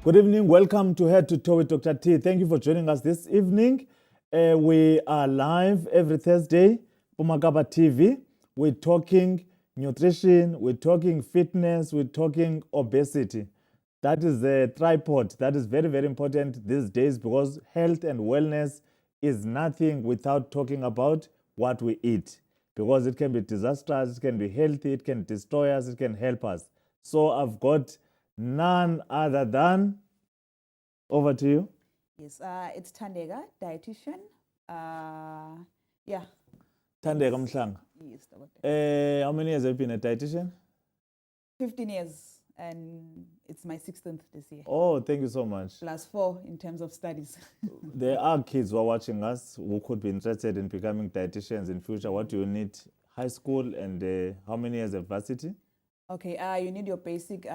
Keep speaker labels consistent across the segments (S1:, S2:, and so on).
S1: Good evening. Welcome to Head to Toe with Dr. T. Thank you for joining us this evening. We are live every Thursday, Pumakaba TV. We're talking nutrition, we're talking fitness, we're talking obesity. That is a tripod. That is very, very important these days because health and wellness is nothing without talking about what we eat. Because it can be disastrous, it can be healthy, it can destroy us, it can help us. So I've got none other than, over to you.
S2: Yes, it's Thandeka, dietitian. Yeah,
S1: Thandeka Mhlanga.
S2: yes, Dr.
S1: How many years have you been a dietitian?
S2: 15 years, and it's my 16th this year.
S1: Oh, thank you so much.
S2: Plus 4 in terms of studies.
S1: There are kids who are watching us who could be interested in becoming dietitians in future. What do you need? High school and how many years of varsity?
S2: Okay, you need your basic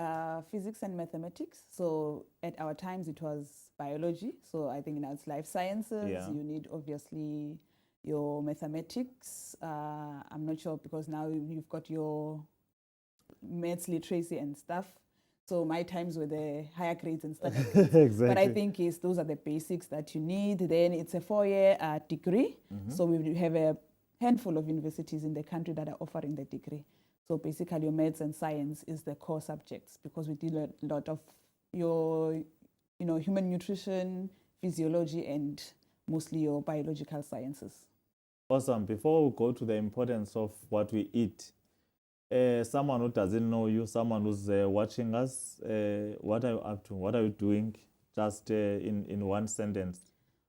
S2: physics and mathematics. So at our times it was biology. So I think now it's life sciences.
S1: Yeah.
S2: You need obviously your mathematics. I'm not sure because now you've got your maths literacy and stuff. So my times were the higher grades and stuff.
S1: Exactly.
S2: But I think yes, those are the basics that you need. Then it's a 4-year degree. So we have a handful of universities in the country that are offering the degree. So basically your maths and science is the core subjects because we deal a lot of your, human nutrition, physiology, and mostly your biological sciences.
S1: Awesome. Before we go to the importance of what we eat, someone who doesn't know you, someone who's watching us, what are you up to? What are you doing? Just in one sentence.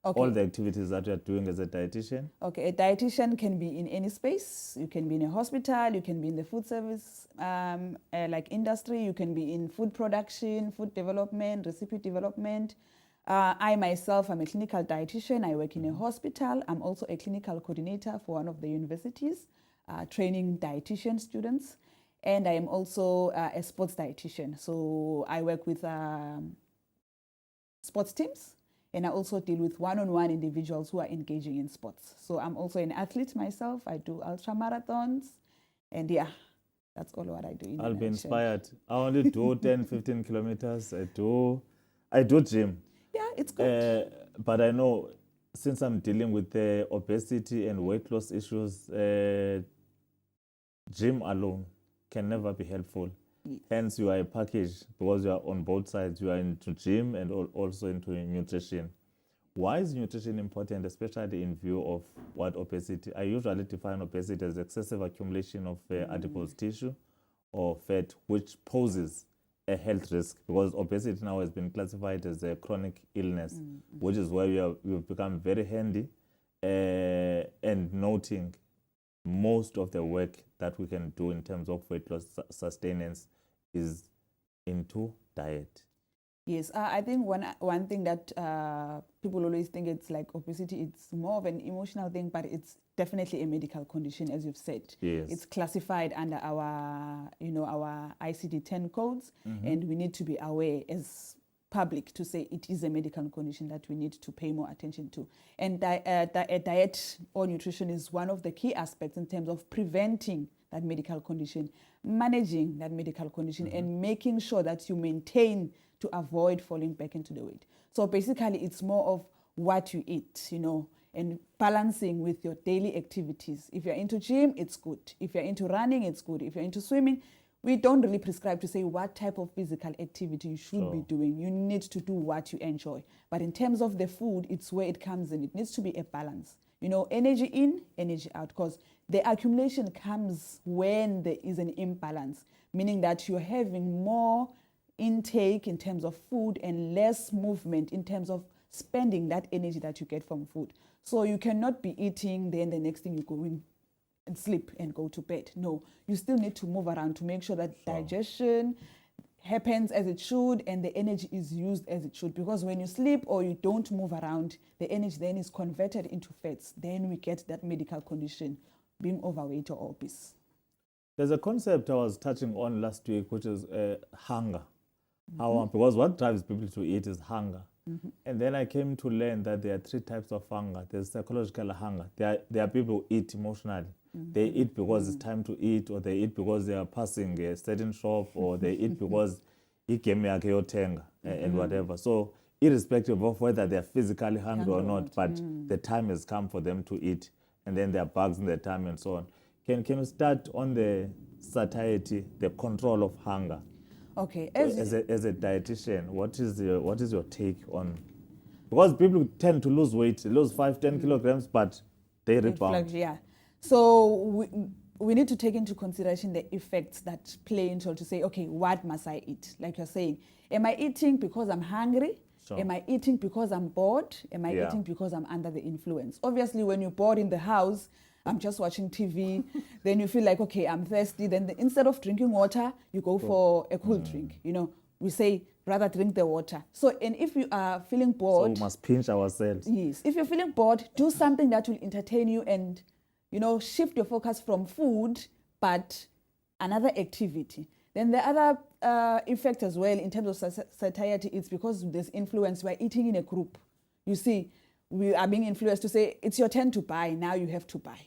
S2: Okay.
S1: All the activities that you're doing as a dietitian.
S2: Okay, a dietitian can be in any space. You can be in a hospital, you can be in the food service like industry, you can be in food production, food development, recipe development. I myself am a clinical dietitian. I work in a hospital. I'm also a clinical coordinator for one of the universities, training dietitian students. And I am also a sports dietitian. So I work with sports teams. And I also deal with one-on-one individuals who are engaging in sports. So I'm also an athlete myself. I do ultra marathons. And yeah, that's all what I do.
S1: I'll be inspired. I only do 10, 15 kilometers. I do gym.
S2: Yeah, it's good.
S1: But I know since I'm dealing with obesity and weight loss issues, gym alone can never be helpful.
S2: Yes.
S1: Hence, you are a package because you are on both sides. You are into gym and also into nutrition. Why is nutrition important, especially in view of what obesity? I usually define obesity as excessive accumulation of adipose tissue or fat, which poses a health risk because obesity now has been classified as a chronic illness, which is where we've become very handy and noting most of the work that we can do in terms of weight loss sustenance is into diet.
S2: Yes, I think one thing that people always think it's like obesity, it's more of an emotional thing, but it's definitely a medical condition, as you've said.
S1: Yes.
S2: It's classified under our ICD-10 codes, and we need to be aware as public to say it is a medical condition that we need to pay more attention to. And diet or nutrition is one of the key aspects in terms of preventing that medical condition, managing that medical condition, and making sure that you maintain to avoid falling back into the weight. So basically, it's more of what you eat, and balancing with your daily activities. If you're into gym, it's good. If you're into running, it's good. If you're into swimming, we don't really prescribe to say what type of physical activity you should be doing. You need to do what you enjoy. But in terms of the food, it's where it comes in. It needs to be a balance. Energy in, energy out, because the accumulation comes when there is an imbalance, meaning that you're having more intake in terms of food and less movement in terms of spending that energy that you get from food. So you cannot be eating, then the next thing you go in and sleep and go to bed. No, you still need to move around to make sure that digestion happens as it should and the energy is used as it should. Because when you sleep or you don't move around, the energy then is converted into fats. Then we get that medical condition, being overweight or obese.
S1: There's a concept I was touching on last week, which is hunger. Because what drives people to eat is hunger. And then I came to learn that there are 3 types of hunger. There's psychological hunger. There are people who eat emotionally. They eat because it's time to eat, or they eat because they are passing a certain shop, or they eat because igame yakhe yothenga and whatever. So irrespective of whether they're physically hungry or not, but the time has come for them to eat, and then there are bugs in their time and so on. Can you start on the satiety, the control of hunger?
S2: Okay,
S1: As a dietitian, what is your take on? Because people tend to lose weight, they lose 5-10 kilograms, but they rebound.
S2: yeah. So we need to take into consideration the effects that play into to say, okay, what must I eat? Like you're saying, am I eating because I'm hungry?
S1: Sure.
S2: Am I eating because I'm bored? Am I
S1: Yeah.
S2: eating because I'm under the influence? Obviously, when you're bored in the house, I'm just watching TV, then you feel like, okay, I'm thirsty. Then instead of drinking water, you go for a cool drink. You know, we say rather drink the water. So, and if you are feeling
S1: So
S2: bored,
S1: we must pinch ourselves.
S2: yes, if you're feeling bored, do something that will entertain you and, you know, shift your focus from food, but another activity. Then the other effect as well in terms of satiety, it's because there's influence. We're eating in a group. You see, we are being influenced to say, it's your turn to buy, now you have to buy.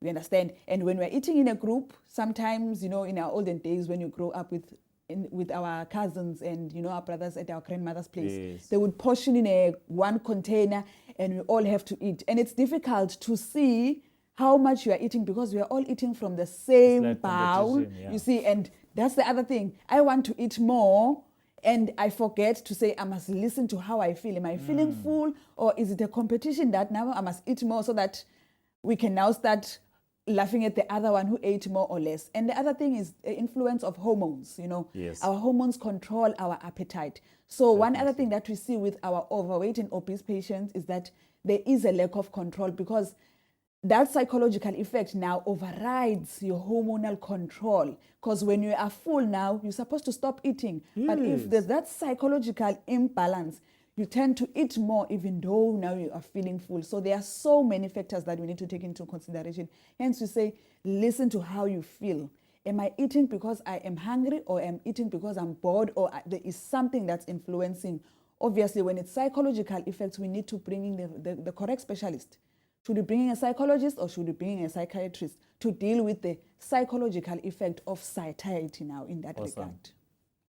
S2: You understand? And when we're eating in a group, sometimes, you know, in our olden days, when you grow up with our cousins and, you know, our brothers at our grandmother's place,
S1: Yes.
S2: they would portion in one container and we all have to eat. And it's difficult to see how much you are eating because we are all eating from the same
S1: like
S2: bowl.
S1: competition, yeah.
S2: You see, and that's the other thing. I want to eat more and I forget to say I must listen to how I feel. Am I feeling full, or is it a competition that now I must eat more so that we can now start laughing at the other one who ate more or less? And the other thing is the influence of hormones. You know,
S1: Yes.
S2: our hormones control our appetite. So one other thing that we see with our overweight and obese patients is that there is a lack of control because that psychological effect now overrides your hormonal control. Because when you are full now, you're supposed to stop eating. But if
S1: Yes.
S2: there's that psychological imbalance, you tend to eat more even though now you are feeling full. So there are so many factors that we need to take into consideration. Hence we say, listen to how you feel. Am I eating because I am hungry, or am I eating because I'm bored, or there is something that's influencing? Obviously, when it's psychological effects, we need to bring in the correct specialist. Should we bring in a psychologist or should we bring in a psychiatrist to deal with the psychological effect of satiety now in that
S1: Awesome.
S2: regard?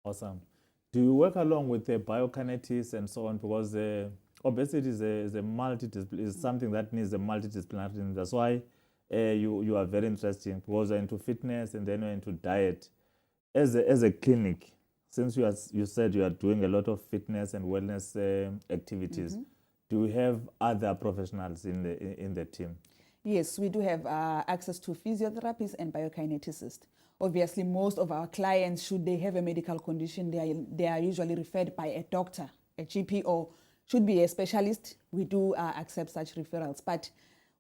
S1: Awesome. Do you work along with the biokinetics and so on? Because obesity is something that needs a multidisciplinary. That's why you are very interesting, because you're into fitness and then you're into diet. As a clinic, since you said you are doing a lot of fitness and wellness activities, do you have other professionals in the team?
S2: Yes, we do have access to physiotherapists and biokineticists. Obviously, most of our clients, should they have a medical condition, they are usually referred by a doctor, a GP, or should be a specialist. We do accept such referrals. But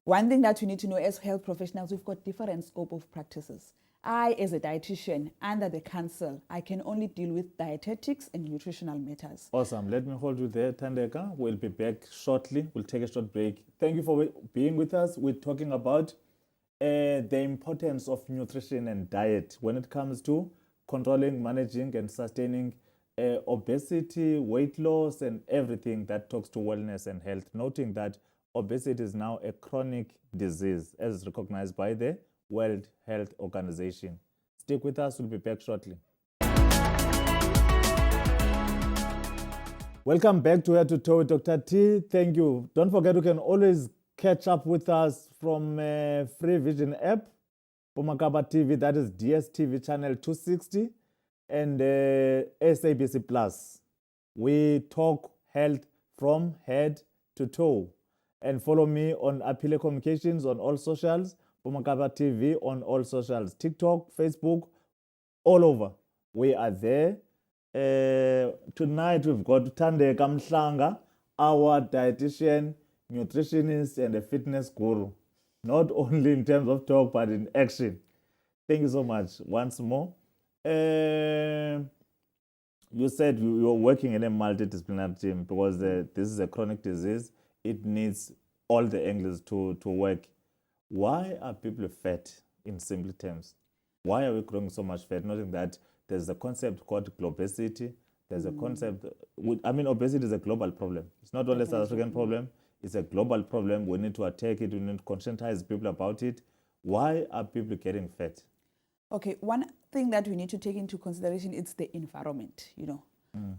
S2: one thing that you need to know as health professionals, we've got different scope of practices. I, as a dietitian, under the council, I can only deal with dietetics and nutritional matters.
S1: Awesome. Let me hold you there, Thandeka. We'll be back shortly. We'll take a short break. Thank you for being with us. We're talking about the importance of nutrition and diet when it comes to controlling, managing, and sustaining obesity, weight loss, and everything that talks to wellness and health. Noting that obesity is now a chronic disease as recognized by the World Health Organization. Stick with us. We'll be back shortly. Welcome back to Head to Toe with Dr. T. Thank you. Don't forget, you can always catch up with us from Free Vision app, Pomakaba TV, that is DSTV channel 260, and SABC Plus. We talk health from head to toe. And follow me on Apile Communications on all socials, Pomakaba TV on all socials, TikTok, Facebook, all over. We are there. Tonight we've got Thandeka Mhlanga, our dietitian, nutritionist, and a fitness guru. Not only in terms of talk, but in action. Thank you so much once more. You said you're working in a multidisciplinary team because this is a chronic disease. It needs all the angles to work. Why are people fat in simple terms? Why are we growing so much fat? Noting that there's a concept called globesity. There's a concept, obesity is a global problem. It's not only a South African problem, it's a global problem. We need to attack it, we need to conscientize people about it. Why are people getting fat?
S2: Okay, one thing that we need to take into consideration is the environment, you know.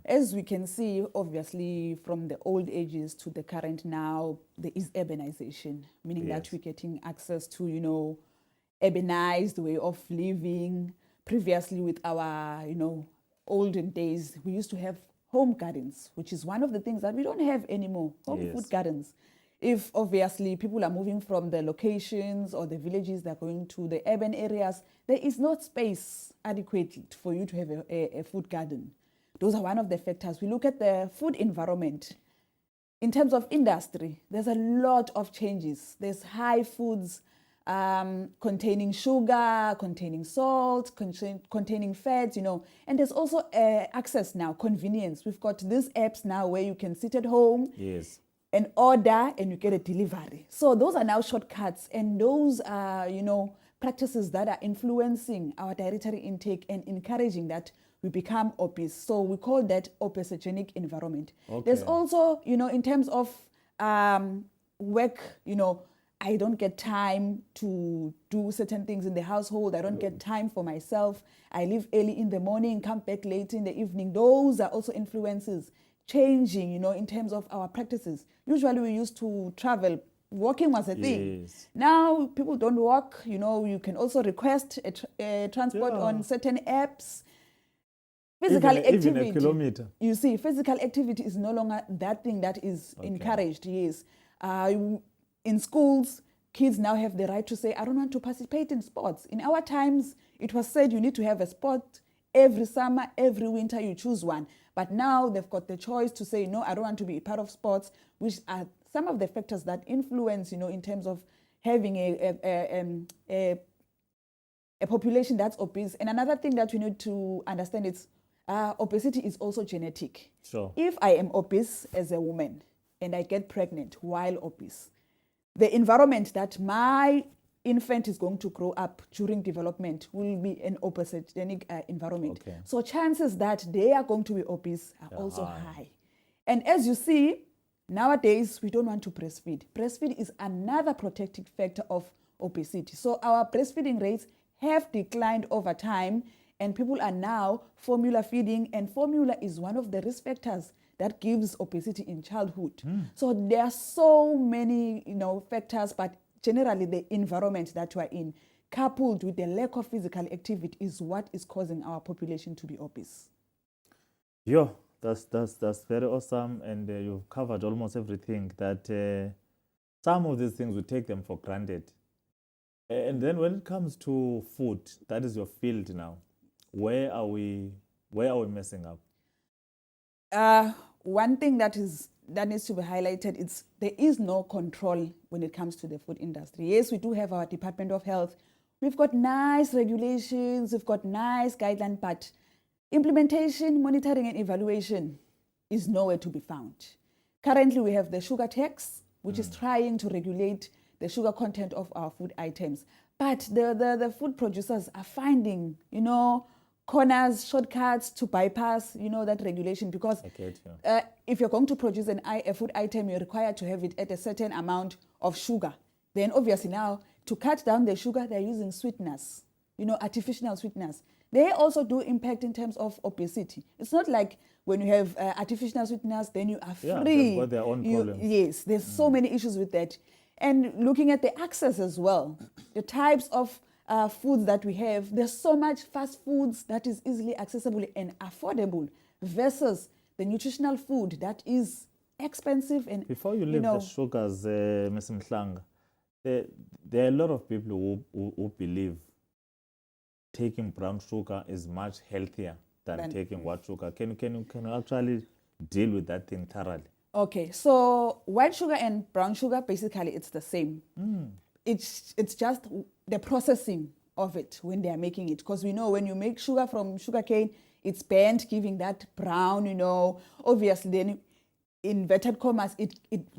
S2: As we can see, obviously, from the old ages to the current now, there is urbanization, meaning that
S1: Yes.
S2: we're getting access to, urbanized way of living. Previously, with our, olden days, we used to have home gardens, which is one of the things that we don't have anymore, home food
S1: Yes.
S2: gardens. If obviously people are moving from the locations or the villages, they're going to the urban areas, there is not space adequately for you to have a food garden. Those are one of the factors. We look at the food environment. In terms of industry, there's a lot of changes. There's high foods containing sugar, containing salt, containing fats, and there's also access now, convenience. We've got these apps now where you can sit at home
S1: Yes.
S2: and order and you get a delivery. So those are now shortcuts, and those are, practices that are influencing our dietary intake and encouraging that we become obese. So we call that obesogenic environment. There's
S1: Okay.
S2: also, in terms of work, I don't get time to do certain things in the household. I don't get time for myself. I leave early in the morning, come back late in the evening. Those are also influences changing, in terms of our practices. Usually we used to travel. Walking was a thing.
S1: Yes.
S2: Now people don't walk. You can also request a transport
S1: Yeah.
S2: on certain apps. Physical
S1: Even a
S2: activity.
S1: kilometer.
S2: You see, physical activity is no longer that thing that is encouraged. Yes. In schools, kids now have the right to say, I don't want to participate in sports. In our times, it was said you need to have a sport every summer, every winter, you choose one. But now they've got the choice to say, no, I don't want to be part of sports, which are some of the factors that influence, in terms of having a population that's obese. And another thing that we need to understand is obesity is also genetic.
S1: Sure.
S2: If I am obese as a woman and I get pregnant while obese, the environment that my infant is going to grow up during development will be an obesogenic environment.
S1: Okay.
S2: So chances that they are going to be obese are also high. And as you see, nowadays we don't want to breastfeed. Breastfeed is another protective factor of obesity. So our breastfeeding rates have declined over time, and people are now formula feeding, and formula is one of the risk factors that gives obesity in childhood. So there are so many, factors, but generally the environment that we're in, coupled with the lack of physical activity, is what is causing our population to be obese.
S1: Yo, that's very awesome, and you've covered almost everything. That some of these things we take them for granted, and then when it comes to food, that is your field now. Where are we messing up?
S2: One thing that needs to be highlighted is there is no control when it comes to the food industry. Yes, we do have our Department of Health. We've got nice regulations, we've got nice guidelines, but implementation, monitoring, and evaluation is nowhere to be found. Currently, we have the sugar tax, which is trying to regulate the sugar content of our food items. But the food producers are finding, corners, shortcuts to bypass, that regulation, because
S1: I get you.
S2: if you're going to produce a food item, you're required to have it at a certain amount of sugar. Then obviously now, to cut down the sugar, they're using sweeteners, artificial sweeteners. They also do impact in terms of obesity. It's not like when you have artificial sweeteners, then you are free.
S1: Yeah, they've got their own problems.
S2: Yes, there's so many issues with that. And looking at the access as well, the types of foods that we have, there's so much fast foods that is easily accessible and affordable versus the nutritional food that is expensive. And
S1: Before you leave the sugars, Ms. Mhlanga, there are a lot of people who believe taking brown sugar is much healthier than taking white sugar. Can you actually deal with that thing thoroughly?
S2: Okay, so white sugar and brown sugar, basically it's the same. It's just the processing of it when they are making it. Because we know when you make sugar from sugarcane, it's burnt, giving that brown, Obviously, then inverted commas, it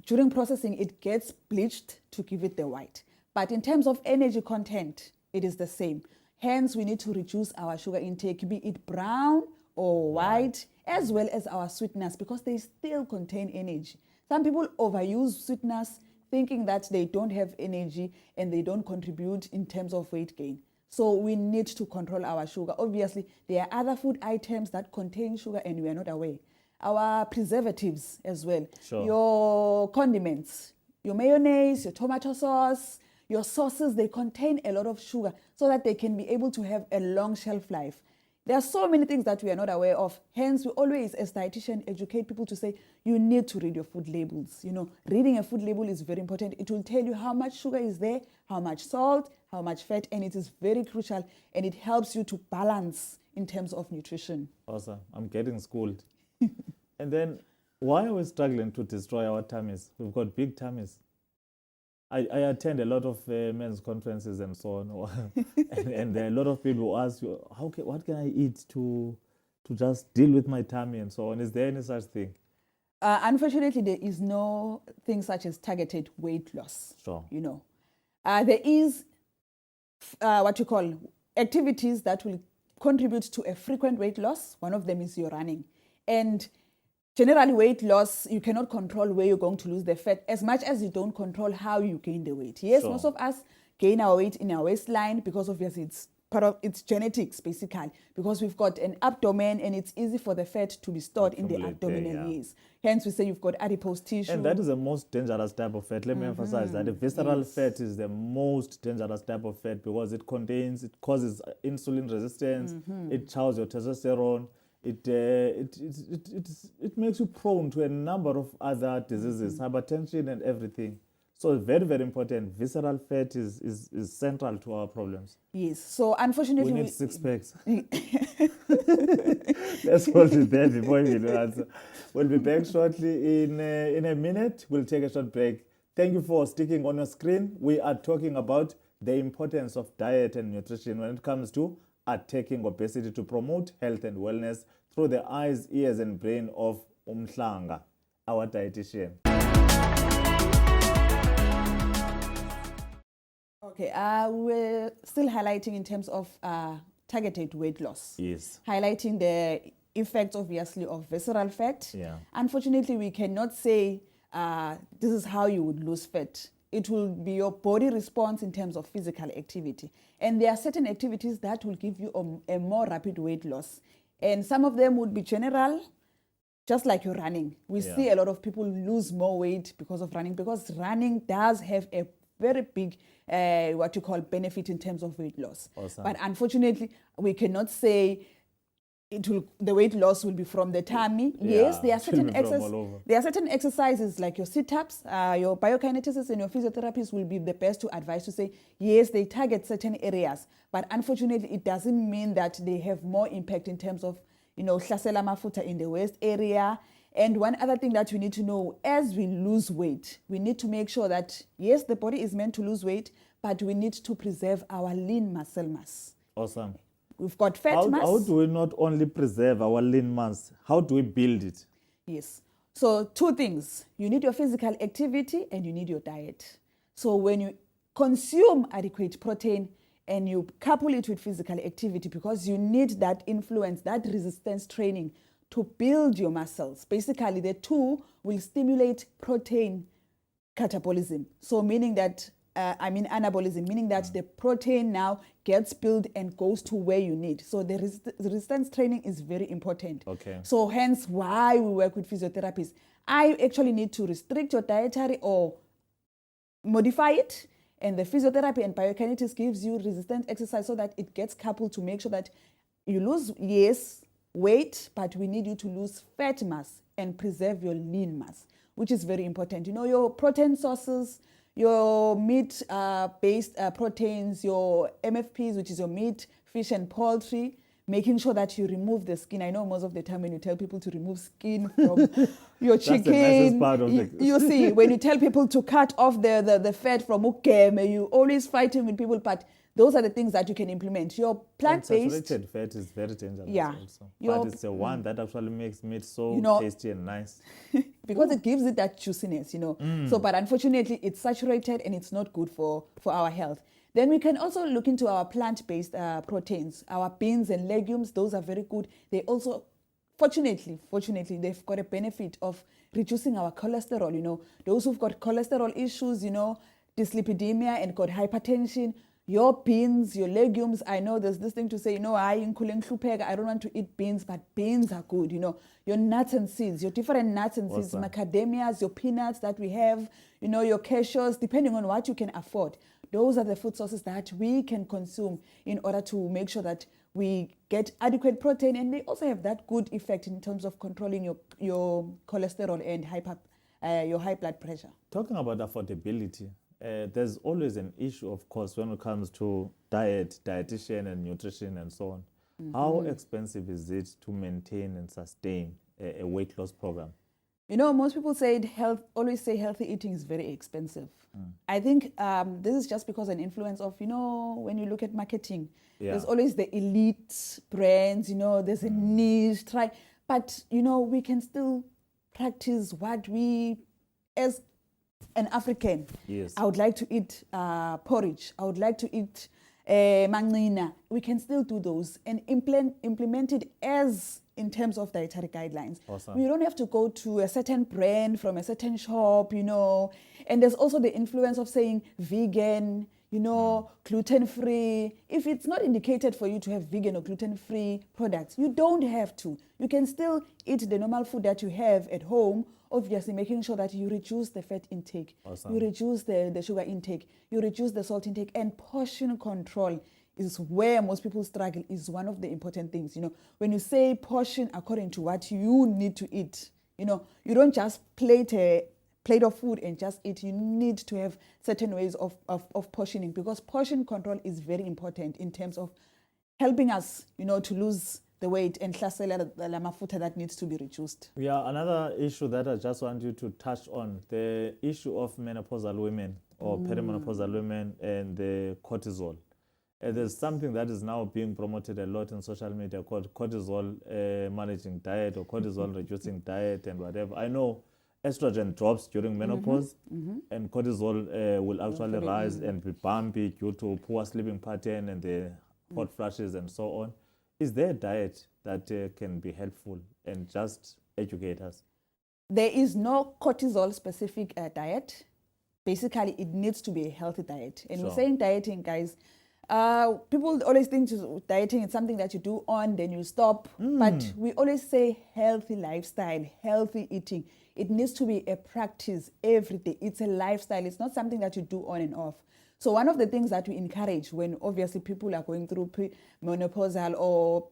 S2: during processing, it gets bleached to give it the white. But in terms of energy content, it is the same. Hence, we need to reduce our sugar intake, be it brown or white, as well as our sweeteners, because they still contain energy. Some people overuse sweeteners thinking that they don't have energy and they don't contribute in terms of weight gain. So we need to control our sugar. Obviously, there are other food items that contain sugar and we are not aware. Our preservatives as well.
S1: Sure.
S2: Your condiments, your mayonnaise, your tomato sauce, your sauces, they contain a lot of sugar so that they can be able to have a long shelf life. There are so many things that we are not aware of. Hence, we always, as dietitian, educate people to say, you need to read your food labels. You know, reading a food label is very important. It will tell you how much sugar is there, how much salt, how much fat, and it is very crucial, and it helps you to balance in terms of nutrition.
S1: Awesome. I'm getting schooled. And then, why are we struggling to destroy our tummies? We've got big tummies. I attend a lot of men's conferences and so on, and there are a lot of people who ask you, what can I eat to just deal with my tummy and so on? Is there any such thing?
S2: Unfortunately, there is no thing such as targeted weight loss.
S1: Sure.
S2: You know, there is what you call activities that will contribute to a frequent weight loss. One of them is your running, and generally, weight loss, you cannot control where you're going to lose the fat as much as you don't control how you gain the weight. Yes,
S1: Sure.
S2: Most of us gain our weight in our waistline because obviously it's part of its genetics, basically, because we've got an abdomen and it's easy for the fat to be stored in the
S1: Accumulate there,
S2: abdominal
S1: yeah.
S2: years. Hence, we say you've got adipose tissue.
S1: And that is the most dangerous type of fat. Let me emphasize that. The visceral
S2: Yes.
S1: fat is the most dangerous type of fat because it causes insulin resistance, it chows your testosterone, it makes you prone to a number of other diseases, hypertension and everything. So very, very important. Visceral fat is central to our problems.
S2: Yes. So unfortunately,
S1: We need 6 packs. Let's hold it there before we answer. We'll be back shortly in a minute. We'll take a short break. Thank you for sticking on your screen. We are talking about the importance of diet and nutrition when it comes to attacking obesity to promote health and wellness through the eyes, ears, and brain of Umhlanga, our dietitian.
S2: Okay, we're still highlighting in terms of targeted weight loss.
S1: Yes.
S2: Highlighting the effects, obviously, of visceral fat.
S1: Yeah.
S2: Unfortunately, we cannot say this is how you would lose fat. It will be your body response in terms of physical activity. And there are certain activities that will give you a more rapid weight loss. And some of them would be general, just like you're running. We
S1: Yeah.
S2: see a lot of people lose more weight because of running, because running does have a very big what you call benefit in terms of weight loss.
S1: Awesome.
S2: But unfortunately, we cannot say the weight loss will be from the tummy. Yes, there are
S1: it will
S2: certain
S1: be from all over.
S2: there are certain exercises like your sit-ups, your biokinetics and your physiotherapists will be the best to advise to say, yes, they target certain areas, but unfortunately, it doesn't mean that they have more impact in terms of, hlasela mafuta in the waist area. And one other thing that we need to know, as we lose weight, we need to make sure that, yes, the body is meant to lose weight, but we need to preserve our lean muscle mass.
S1: Awesome.
S2: We've got fat mass.
S1: How do we not only preserve our lean mass? How do we build it?
S2: Yes. So 2 things. You need your physical activity and you need your diet. So when you consume adequate protein and you couple it with physical activity, because you need that influence, that resistance training to build your muscles. Basically, the 2 will stimulate protein catabolism. So meaning that, anabolism, meaning that the protein now gets built and goes to where you need. So the resistance training is very important.
S1: Okay.
S2: So hence why we work with physiotherapists. I actually need to restrict your dietary or modify it. And the physiotherapy and biokinetics gives you resistance exercise so that it gets coupled to make sure that you lose, yes, weight, but we need you to lose fat mass and preserve your lean mass, which is very important. Your protein sources, your meat-based proteins, your MFPs, which is your meat, fish, and poultry, making sure that you remove the skin. I know most of the time when you tell people to remove skin from your chicken,
S1: the nicest part of
S2: you see, when you tell people to cut off the fat from ukeme, you always fighting with people, but those are the things that you can implement. Your plant-based...
S1: Saturated fat is very dangerous
S2: Yeah.
S1: also.
S2: Your-
S1: But it's the one that actually makes meat so tasty and nice.
S2: because it gives it that juiciness, So, but unfortunately, it's saturated and it's not good for our health. Then we can also look into our plant-based proteins, our beans and legumes. Those are very good. They also, fortunately, they've got a benefit of reducing our cholesterol. Those who've got cholesterol issues, dyslipidemia and got hypertension, your beans, your legumes. I know there's this thing to say, I don't want to eat beans, but beans are good. Your nuts and seeds, your different nuts and seeds,
S1: Awesome.
S2: macadamias, your peanuts that we have, your cashews, depending on what you can afford. Those are the food sources that we can consume in order to make sure that we get adequate protein, and they also have that good effect in terms of controlling your cholesterol and your high blood pressure.
S1: Talking about affordability, there's always an issue, of course, when it comes to diet, dietitian, and nutrition, and so on. How expensive is it to maintain and sustain a weight loss program?
S2: Most people always say healthy eating is very expensive. I think this is just because an influence of, when you look at marketing, there's always the elite brands, there's a niche, but, we can still practice what we, as an African,
S1: Yes.
S2: I would like to eat porridge, I would like to eat manqina. We can still do those and implement it as in terms of dietary guidelines.
S1: Awesome.
S2: We don't have to go to a certain brand from a certain shop, and there's also the influence of saying vegan, gluten-free. If it's not indicated for you to have vegan or gluten-free products, you don't have to. You can still eat the normal food that you have at home, obviously making sure that you reduce the fat intake,
S1: Awesome.
S2: you reduce the sugar intake, you reduce the salt intake, and portion control is where most people struggle, is one of the important things. When you say portion according to what you need to eat, you don't just plate a plate of food and just eat. You need to have certain ways of portioning, because portion control is very important in terms of helping us, to lose the weight and hlasela la mafutha that needs to be reduced.
S1: Yeah, another issue that I just want you to touch on, the issue of menopausal women or perimenopausal women and the cortisol. There's something that is now being promoted a lot in social media called cortisol managing diet or cortisol reducing diet and whatever. I know estrogen drops during menopause, and cortisol will actually rise and be bumpy due to poor sleeping pattern and the hot flashes and so on. Is there a diet that can be helpful, and just educate us?
S2: There is no cortisol specific diet. Basically, it needs to be a healthy diet. And
S1: Sure.
S2: we're saying dieting, guys. People always think dieting is something that you do on, then you stop. But we always say healthy lifestyle, healthy eating. It needs to be a practice every day. It's a lifestyle. It's not something that you do on and off. So one of the things that we encourage when obviously people are going through menopausal or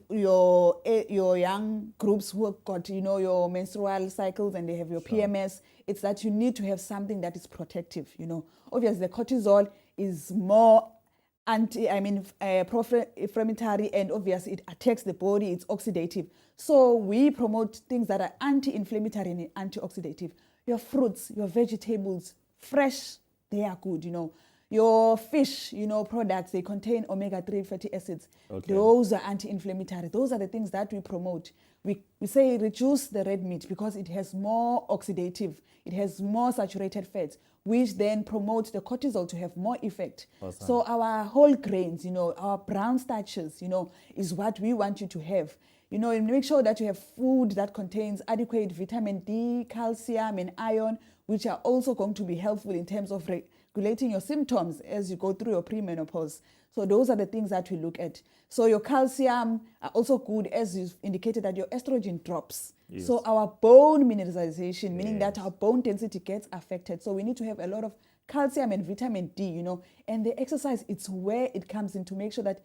S2: your young groups who have got, your menstrual cycles and they have your PMS, it's that you need to have something that is protective. Obviously the cortisol is more pro-inflammatory, and obviously it attacks the body, it's oxidative. So we promote things that are anti-inflammatory and antioxidative. Your fruits, your vegetables, fresh, they are good, Your fish, products, they contain omega-3 fatty acids.
S1: Okay.
S2: Those are anti-inflammatory. Those are the things that we promote. We say reduce the red meat because it has more oxidative, it has more saturated fats, which then promotes the cortisol to have more effect.
S1: Awesome.
S2: So our whole grains, our brown starches, is what we want you to have. And make sure that you have food that contains adequate vitamin D, calcium, and iron, which are also going to be helpful in terms of regulating your symptoms as you go through your premenopause. So those are the things that we look at. So your calcium are also good, as you've indicated that your estrogen drops.
S1: Yes.
S2: So our bone mineralization, meaning
S1: Yes.
S2: that our bone density gets affected. So we need to have a lot of calcium and vitamin D, and the exercise, it's where it comes in to make sure that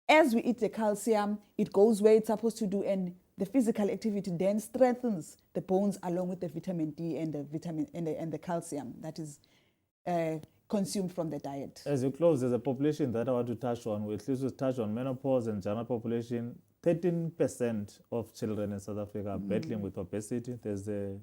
S2: as we eat the calcium, it goes where it's supposed to do, and the physical activity then strengthens the bones along with the vitamin D and the vitamin and the calcium that is consumed from the diet.
S1: As you close, there's a population that I want to touch on. We at least touch on menopause and general population. 13% of children in South Africa are battling with obesity. There's the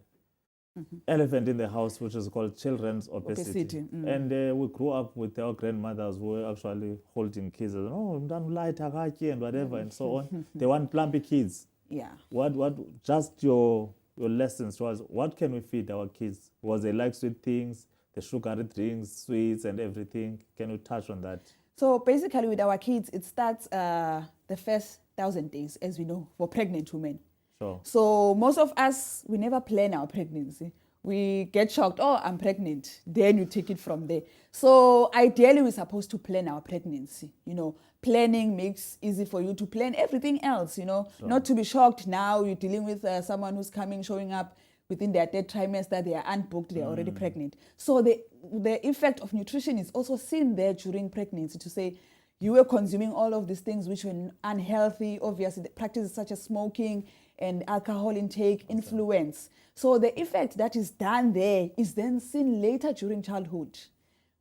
S1: elephant in the house, which is called children's obesity. And we grew up with our grandmothers who were actually holding kids. And, and whatever, and so on. They want plumpy kids.
S2: Yeah.
S1: What? Just your lessons to us. What can we feed our kids? Was they like sweet things, the sugary drinks, sweets, and everything? Can you touch on that?
S2: So basically, with our kids, it starts the first 1,000 days, as we know, for pregnant women.
S1: Sure.
S2: So most of us, we never plan our pregnancy. we get shocked, oh, I'm pregnant. Then you take it from there. So ideally, we're supposed to plan our pregnancy. Planning makes easy for you to plan everything else, not to be shocked now you're dealing with someone who's showing up within their third trimester, they are unbooked, they're already pregnant. So the effect of nutrition is also seen there during pregnancy, to say you were consuming all of these things which were unhealthy. Obviously, the practices such as smoking and alcohol intake influence. So the effect that is done there is then seen later during childhood.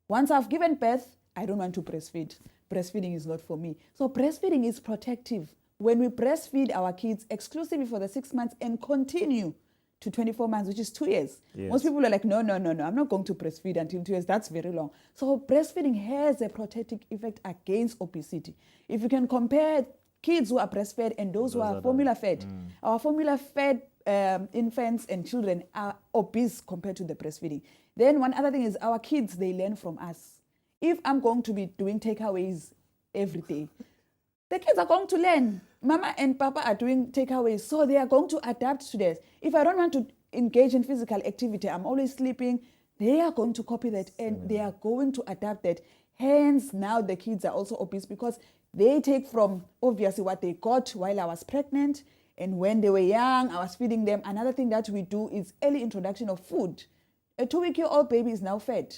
S2: Once I've given birth, I don't want to breastfeed. Breastfeeding is not for me. So breastfeeding is protective. When we breastfeed our kids exclusively for the 6 months and continue to 24 months, which is 2 years.
S1: Yes.
S2: Most people are like, no, I'm not going to breastfeed until 2 years. That's very long. So breastfeeding has a protective effect against obesity. If you can compare kids who are breastfed and those who are formula fed, our formula fed infants and children are obese compared to the breastfeeding. Then one other thing is our kids, they learn from us. If I'm going to be doing takeaways every day, the kids are going to learn. Mama and Papa are doing takeaways, so they are going to adapt to this. If I don't want to engage in physical activity, I'm always sleeping, they are going to copy that and they are going to adapt that. Hence, now the kids are also obese because they take from obviously what they got while I was pregnant, and when they were young, I was feeding them. Another thing that we do is early introduction of food. A 2-week-old baby is now fed.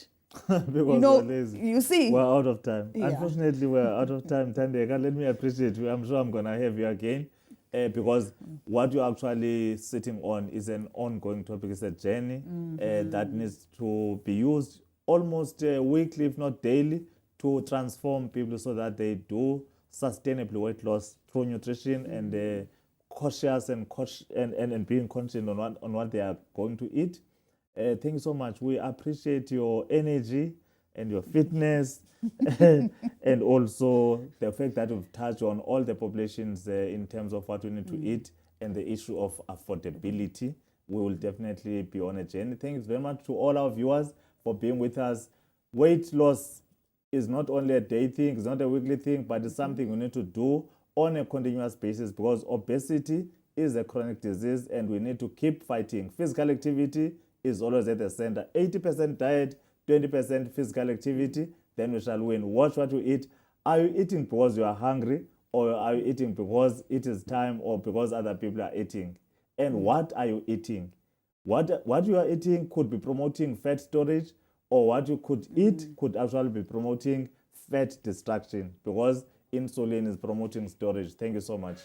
S1: Because we're lazy.
S2: You see,
S1: We're out of time.
S2: Yeah.
S1: Unfortunately, we're out of time. Tandeka, let me appreciate you. I'm sure I'm going to have you again because what you're actually sitting on is an ongoing topic. It's a journey that needs to be used almost weekly, if not daily, to transform people so that they do sustainable weight loss through nutrition and cautious and being conscious on what they are going to eat. Thank you so much. We appreciate your energy and your fitness and also the fact that you've touched on all the populations in terms of what we need to eat and the issue of affordability. We will definitely be on a journey. Thanks very much to all our viewers for being with us. Weight loss is not only a day thing, it's not a weekly thing, but it's something we need to do on a continuous basis because obesity is a chronic disease and we need to keep fighting. Physical activity is always at the center. 80% diet, 20% physical activity, then we shall win. Watch what you eat. Are you eating because you are hungry, or are you eating because it is time, or because other people are eating? And what are you eating? What you are eating could be promoting fat storage, or what you could eat could actually be promoting fat destruction because insulin is promoting storage. Thank you so much.